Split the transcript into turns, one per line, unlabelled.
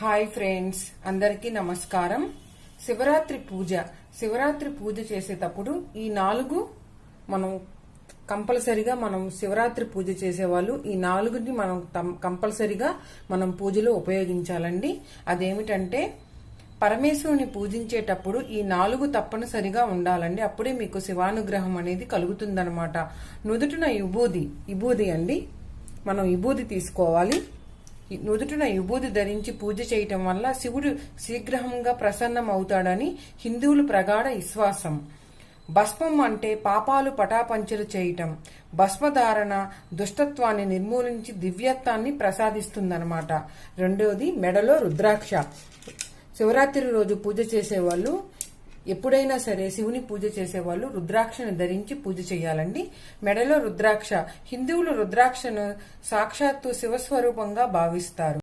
Hi friends, అందరికీ నమస్కారం. శివరాత్రి పూజ చేసేటప్పుడు ఈ 4 మనం కంపల్సరిగా శివరాత్రి పూజ చేసేవాళ్ళు ఈ 4ని మనం కంపల్సరిగా పూజలో ఉపయోగించాలండి. అదేమిటంటే పరమేశ్వరుని పూజించేటప్పుడు ఈ 4 తప్పనిసరిగా ఉండాలండి. అప్పుడే మీకు శివానుగ్రహం అనేది కలుగుతుందన్నమాట. నుదుటిన విభూది అండి, మనం విభూది తీసుకోవాలి. నుదుటిన విభూది ధరించి పూజ చేయటం వల్ల శివుడు శీఘ్రంగా ప్రసన్నం అవుతాడని హిందువులు ప్రగాఢ విశ్వాసం. భస్మం అంటే పాపాలు పటాపంచలు చేయటం. భస్మధారణ దుష్టత్వాన్ని నిర్మూలించి దివ్యత్వాన్ని ప్రసాదిస్తుందన్నమాట. రెండోది మెడలో రుద్రాక్ష. శివరాత్రి రోజు పూజ చేసేవాళ్ళు ఎప్పుడైనా సరే శివుని పూజ చేసేవాళ్ళు రుద్రాక్షను ధరించి పూజ చేయాలండి. మెడలో రుద్రాక్ష. హిందువులు రుద్రాక్షను సాక్షాత్తు శివస్వరూపంగా భావిస్తారు.